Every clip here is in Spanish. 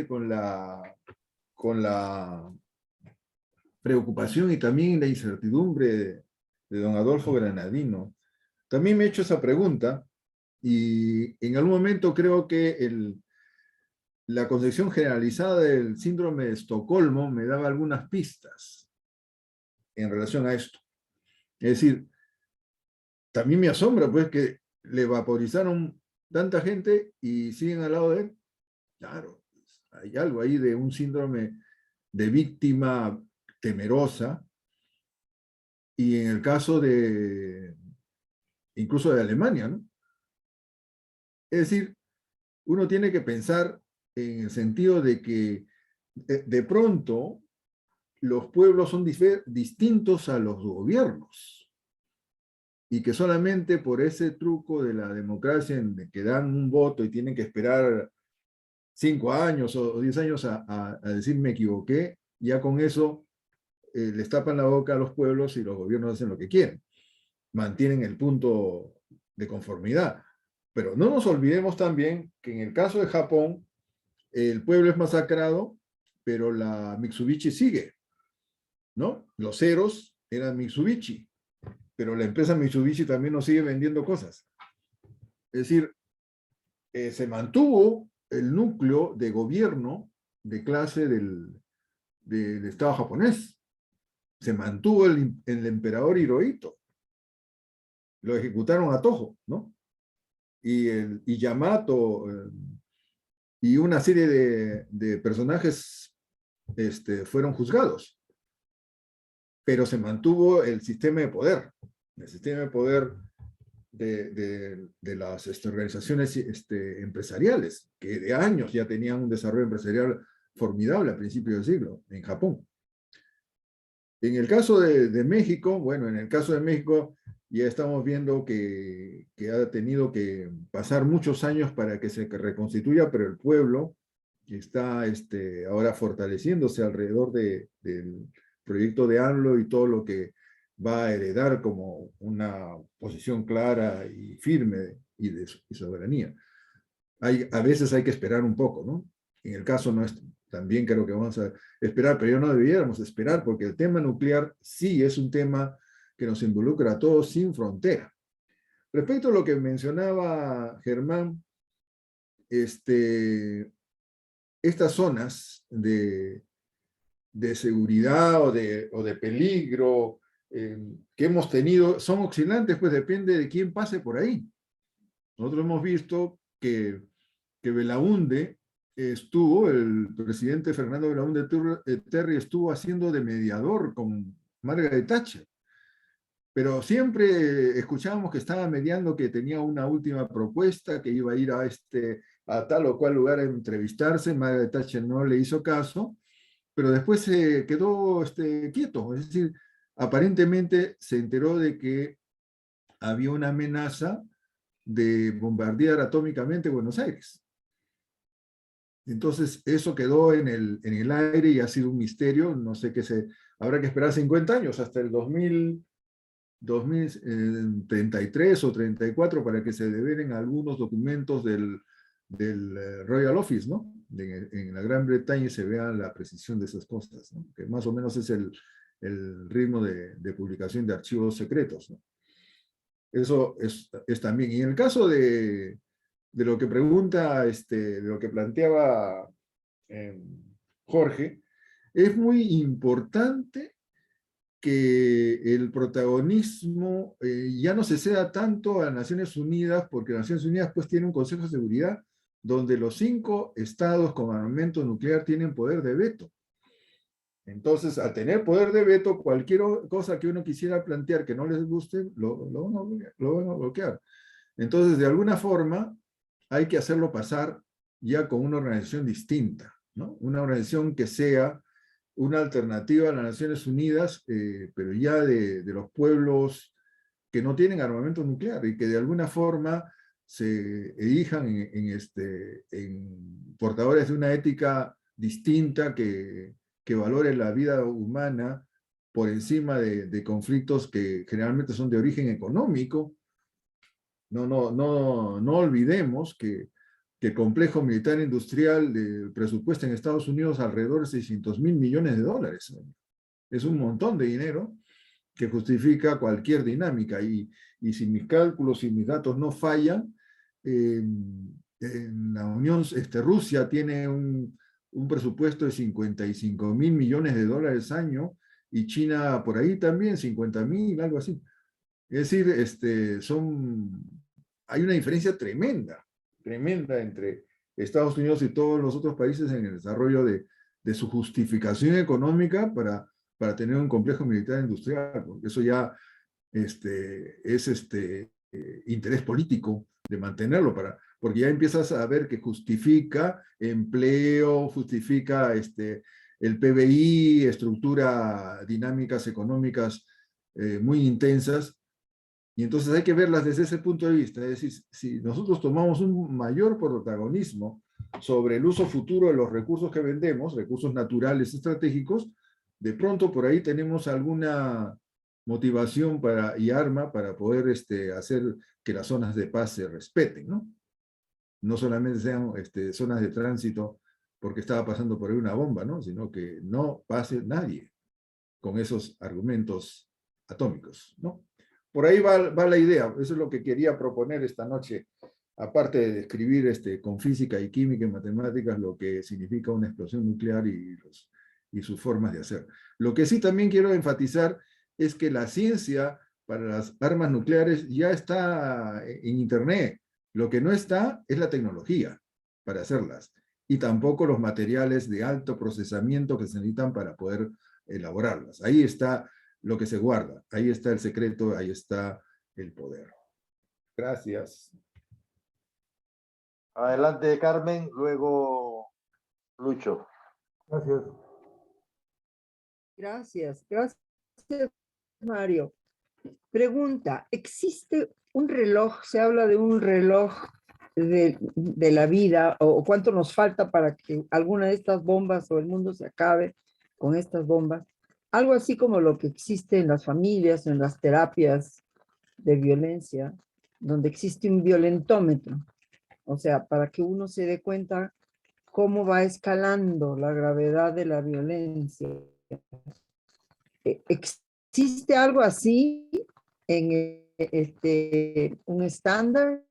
con la preocupación y también la incertidumbre de don Adolfo Granadino. También me he hecho esa pregunta y en algún momento creo que la concepción generalizada del síndrome de Estocolmo me daba algunas pistas en relación a esto. Es decir, también me asombra pues que le vaporizaron tanta gente y siguen al lado de él. Claro, hay algo ahí de un síndrome de víctima temerosa, y en el caso incluso de Alemania, ¿no? Es decir, uno tiene que pensar en el sentido de que de pronto los pueblos son distintos a los gobiernos, y que solamente por ese truco de la democracia en que dan un voto y tienen que esperar 5 años o 10 años a decir me equivoqué, ya con eso les tapan la boca a los pueblos y los gobiernos hacen lo que quieren. Mantienen el punto de conformidad. Pero no nos olvidemos también que en el caso de Japón, el pueblo es masacrado, pero la Mitsubishi sigue, ¿no? Los ceros eran Mitsubishi, pero la empresa Mitsubishi también nos sigue vendiendo cosas. Es decir, se mantuvo el núcleo de gobierno de clase del Estado japonés. Se mantuvo el emperador Hirohito. Lo ejecutaron a Toho, ¿no? Y Yamato y una serie de personajes fueron juzgados. Pero se mantuvo el sistema de poder. El sistema de poder de las organizaciones empresariales, que de años ya tenían un desarrollo empresarial formidable a principios del siglo en Japón. En el caso de México, bueno, en el caso de México ya estamos viendo que ha tenido que pasar muchos años para que se reconstituya, pero el pueblo está ahora fortaleciéndose alrededor del proyecto de AMLO y todo lo que va a heredar como una posición clara y firme y soberanía. A veces hay que esperar un poco, ¿no? En el caso nuestro, también creo que vamos a esperar, pero no debiéramos esperar, porque el tema nuclear sí es un tema que nos involucra a todos sin frontera. Respecto a lo que mencionaba Germán, estas zonas de seguridad o de peligro que hemos tenido son oscilantes, pues depende de quién pase por ahí. Nosotros hemos visto que Belaúnde el presidente Fernando Belaúnde Terry estuvo haciendo de mediador con Margaret Thatcher, pero siempre escuchábamos que estaba mediando, que tenía una última propuesta, que iba a ir a tal o cual lugar a entrevistarse. Margaret Thatcher no le hizo caso, pero después se quedó quieto. Es decir, aparentemente se enteró de que había una amenaza de bombardear atómicamente Buenos Aires. Entonces, eso quedó en el aire y ha sido un misterio. No sé habrá que esperar 50 años, hasta el 2033 o 34, para que se develen algunos documentos del Royal Office, ¿no? En la Gran Bretaña, se vea la precisión de esas cosas, ¿no? Que más o menos es el ritmo de publicación de archivos secretos, ¿no? Eso es también. Y en el caso de lo que pregunta, de lo que planteaba Jorge, es muy importante que el protagonismo ya no se ceda tanto a Naciones Unidas, porque Naciones Unidas pues tiene un Consejo de Seguridad donde los 5 estados con armamento nuclear tienen poder de veto. Entonces, al tener poder de veto, cualquier cosa que uno quisiera plantear que no les guste, lo van a bloquear. Entonces, de alguna forma, hay que hacerlo pasar ya con una organización distinta, ¿no? Una organización que sea una alternativa a las Naciones Unidas, pero ya de los pueblos que no tienen armamento nuclear, y que de alguna forma se erijan en portadores de una ética distinta que valore la vida humana por encima de conflictos que generalmente son de origen económico. No olvidemos que que el complejo militar industrial presupuesta en Estados Unidos alrededor de 600.000 millones de dólares. Es un montón de dinero que justifica cualquier dinámica. Y si mis cálculos y mis datos no fallan, en la Unión, Rusia tiene un presupuesto de 55.000 millones de dólares año, y China por ahí también, 50.000, algo así. Es decir, hay una diferencia tremenda entre Estados Unidos y todos los otros países en el desarrollo de su justificación económica para tener un complejo militar industrial, porque eso ya es interés político de mantenerlo, porque ya empiezas a ver que justifica empleo, justifica el PBI, estructura dinámicas económicas muy intensas, y entonces hay que verlas desde ese punto de vista. Es decir, si nosotros tomamos un mayor protagonismo sobre el uso futuro de los recursos que vendemos, recursos naturales estratégicos, de pronto por ahí tenemos alguna motivación y arma para poder hacer que las zonas de paz se respeten, ¿no? No solamente sean zonas de tránsito porque estaba pasando por ahí una bomba, ¿no? Sino que no pase nadie con esos argumentos atómicos, ¿no? Por ahí va la idea. Eso es lo que quería proponer esta noche, aparte de describir con física y química y matemáticas lo que significa una explosión nuclear y sus formas de hacer. Lo que sí también quiero enfatizar es que la ciencia para las armas nucleares ya está en Internet. Lo que no está es la tecnología para hacerlas, y tampoco los materiales de alto procesamiento que se necesitan para poder elaborarlas. Ahí está lo que se guarda, ahí está el secreto, ahí está el poder. Gracias. Adelante, Carmen, luego Lucho. Gracias. Gracias, Mario. Pregunta, ¿existe un reloj? Se habla de un reloj de la vida, o cuánto nos falta para que alguna de estas bombas o el mundo se acabe con estas bombas. Algo así como lo que existe en las familias, en las terapias de violencia, donde existe un violentómetro. O sea, para que uno se dé cuenta cómo va escalando la gravedad de la violencia. ¿Existe algo así en un estándar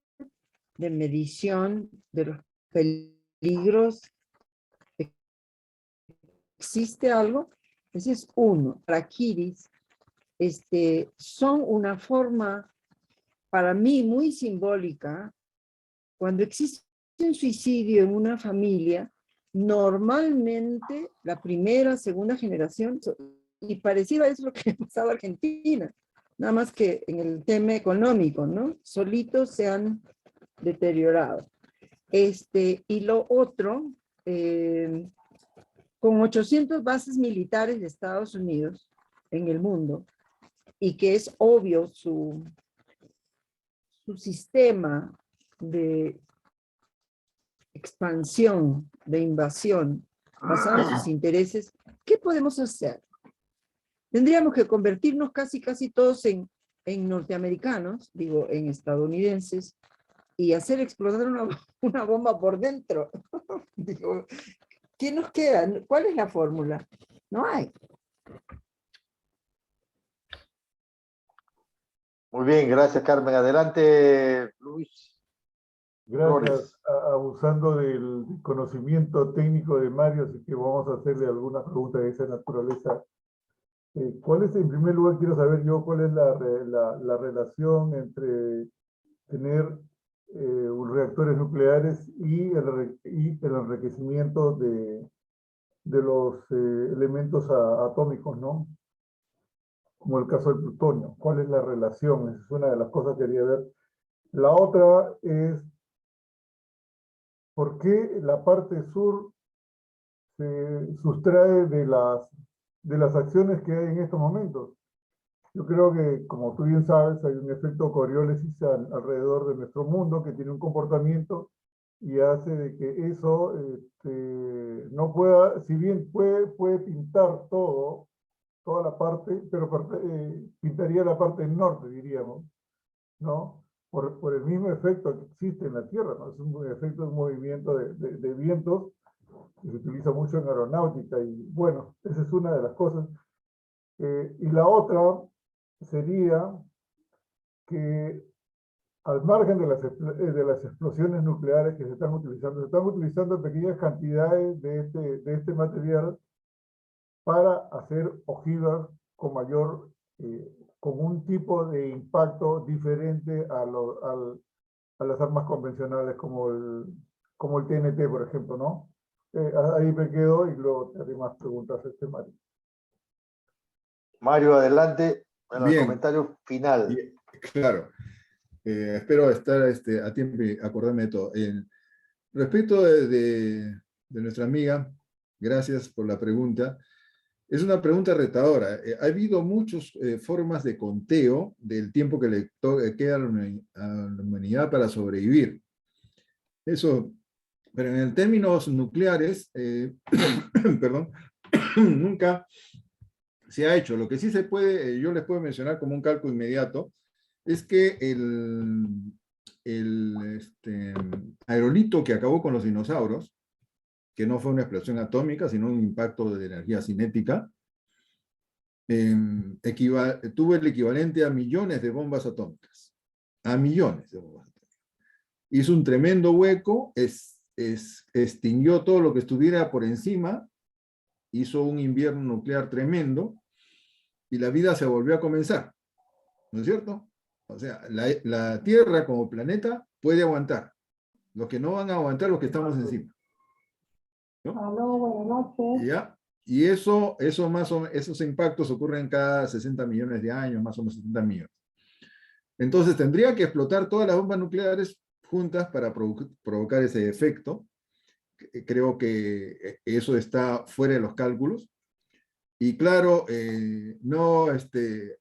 de medición de los peligros? ¿Existe algo? Ese es uno. Araquiris son una forma para mí muy simbólica. Cuando existe un suicidio en una familia, normalmente la primera, segunda generación, y parecido a eso lo que ha pasado en Argentina, nada más que en el tema económico, ¿no? Solitos se han deteriorado. Y lo otro, con 800 bases militares de Estados Unidos en el mundo, y que es obvio su sistema de expansión, de invasión, basado en sus intereses, ¿qué podemos hacer? Tendríamos que convertirnos casi todos en norteamericanos, digo, en estadounidenses, y hacer explotar una bomba por dentro. Digo, ¿qué nos queda? ¿Cuál es la fórmula? No hay. Muy bien, gracias, Carmen. Adelante, Luis. Gracias. Abusando del conocimiento técnico de Mario, así que vamos a hacerle algunas preguntas de esa naturaleza. ¿Cuál es, en primer lugar, quiero saber yo, cuál es la relación entre tener reactores nucleares y el enriquecimiento de los elementos atómicos, ¿no? Como el caso del plutonio. ¿Cuál es la relación? Esa es una de las cosas que quería ver. La otra es, ¿por qué la parte sur se sustrae de las acciones que hay en estos momentos? Yo creo que, como tú bien sabes, hay un efecto Coriolis alrededor de nuestro mundo que tiene un comportamiento y hace de que eso no pueda, si bien puede pintar toda la parte, pero pintaría la parte del norte, diríamos, ¿no? por el mismo efecto que existe en la Tierra, ¿no? Es un efecto de un movimiento de vientos que se utiliza mucho en aeronáutica y bueno, esa es una de las cosas. Y la otra sería que al margen de las explosiones nucleares que se están utilizando pequeñas cantidades de este material para hacer ojivas con mayor, con un tipo de impacto diferente a las armas convencionales como el TNT, por ejemplo, ¿no? Ahí me quedo y luego te haré más preguntas, Mario. Mario, adelante, en el Bien, comentario final. claro. Espero estar a tiempo y acordarme de todo. Respecto de nuestra amiga, gracias por la pregunta. Es una pregunta retadora. Ha habido muchas formas de conteo del tiempo que le queda a la humanidad para sobrevivir. Eso, pero en términos nucleares, perdón, nunca se ha hecho. Lo que sí se puede, yo les puedo mencionar como un cálculo inmediato, es que el aerolito que acabó con los dinosaurios, que no fue una explosión atómica, sino un impacto de energía cinética, tuvo el equivalente a millones de bombas atómicas. A millones de bombas atómicas. Hizo un tremendo hueco, extinguió todo lo que estuviera por encima, hizo un invierno nuclear tremendo, y la vida se volvió a comenzar. ¿No es cierto? O sea, la Tierra como planeta puede aguantar. Los que no van a aguantar los que estamos encima. ¿No? Aló, buenas noches. ¿Ya? Y esos impactos ocurren cada 60 millones de años, más o menos 70 millones. Entonces tendría que explotar todas las bombas nucleares juntas para provocar ese efecto. Creo que eso está fuera de los cálculos. Y claro, no,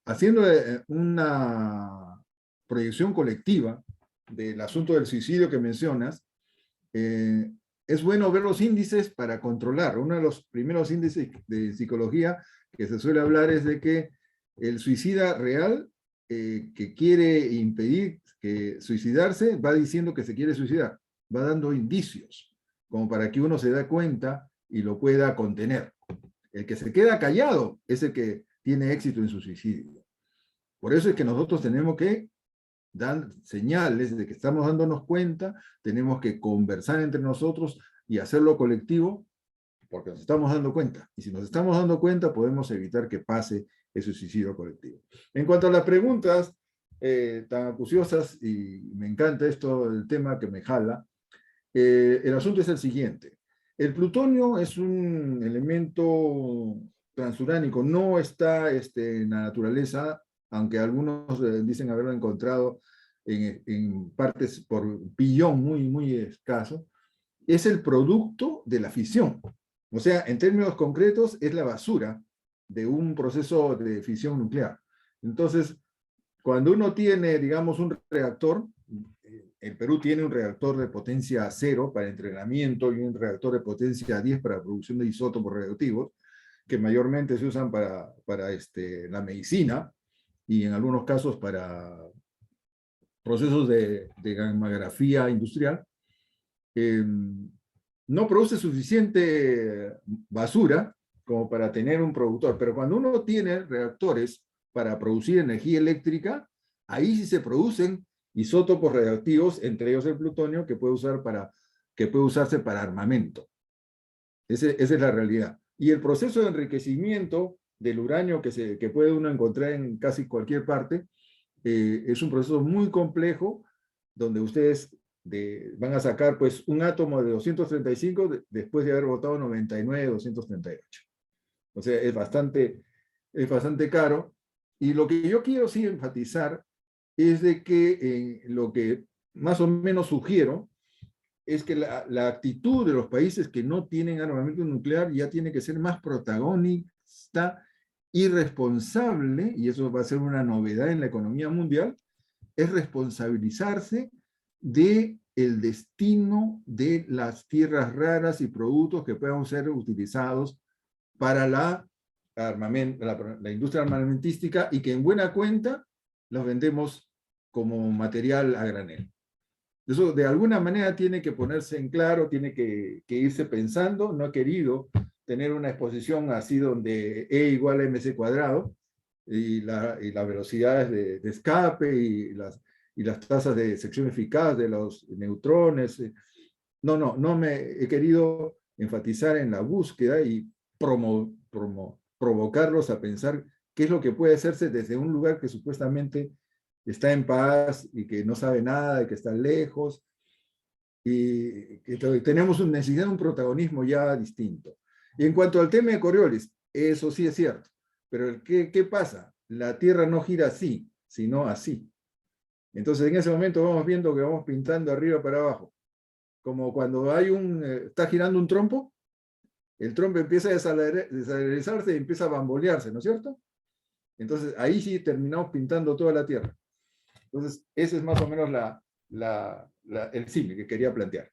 haciendo una proyección colectiva del asunto del suicidio que mencionas, es bueno ver los índices para controlar. Uno de los primeros índices de psicología que se suele hablar es de que el suicida real que quiere impedir que suicidarse va diciendo que se quiere suicidar, va dando indicios como para que uno se dé cuenta y lo pueda contener. El que se queda callado es el que tiene éxito en su suicidio. Por eso es que nosotros tenemos que dar señales de que estamos dándonos cuenta, tenemos que conversar entre nosotros y hacerlo colectivo, porque nos estamos dando cuenta. Y si nos estamos dando cuenta, podemos evitar que pase ese suicidio colectivo. En cuanto a las preguntas tan acuciosas, y me encanta esto, el tema que me jala, el asunto es el siguiente. El plutonio es un elemento transuránico, no está en la naturaleza, aunque algunos dicen haberlo encontrado en partes por billón muy, muy escaso. Es el producto de la fisión. O sea, en términos concretos, es la basura de un proceso de fisión nuclear. Entonces, cuando uno tiene, digamos, un reactor, el Perú tiene un reactor de potencia 0 para entrenamiento y un reactor de potencia 10 para producción de isótopos radioactivos, que mayormente se usan para la medicina y en algunos casos para procesos de gammagrafía industrial. No produce suficiente basura como para tener un productor, pero cuando uno tiene reactores para producir energía eléctrica, ahí sí se producen isótopos radioactivos, entre ellos el plutonio, que puede usarse para armamento. Esa es la realidad. Y el proceso de enriquecimiento del uranio que puede uno encontrar en casi cualquier parte, es un proceso muy complejo, donde ustedes van a sacar pues un átomo de 235 después de haber botado 99 de 238. O sea, es bastante caro. Y lo que yo quiero sí enfatizar es de que lo que más o menos sugiero es que la actitud de los países que no tienen armamento nuclear ya tiene que ser más protagonista y responsable, y eso va a ser una novedad en la economía mundial, es responsabilizarse del destino de las tierras raras y productos que puedan ser utilizados para la industria armamentística y que en buena cuenta los vendemos como material a granel. Eso de alguna manera tiene que ponerse en claro, tiene que irse pensando. No he querido tener una exposición así donde E igual a mc cuadrado y las velocidades de escape y las tasas de sección eficaz de los neutrones. No me he querido enfatizar en la búsqueda y provocarlos a pensar qué es lo que puede hacerse desde un lugar que supuestamente está en paz y que no sabe nada, y que está lejos, y que tenemos necesidad de un protagonismo ya distinto. Y en cuanto al tema de Coriolis, eso sí es cierto, pero ¿qué pasa? La Tierra no gira así, sino así. Entonces en ese momento vamos viendo que vamos pintando arriba para abajo. Como cuando hay está girando un trompo, el trompo empieza a desalerizarse y empieza a bambolearse, ¿no es cierto? Entonces ahí sí terminamos pintando toda la Tierra. Entonces ese es más o menos el símil que quería plantear.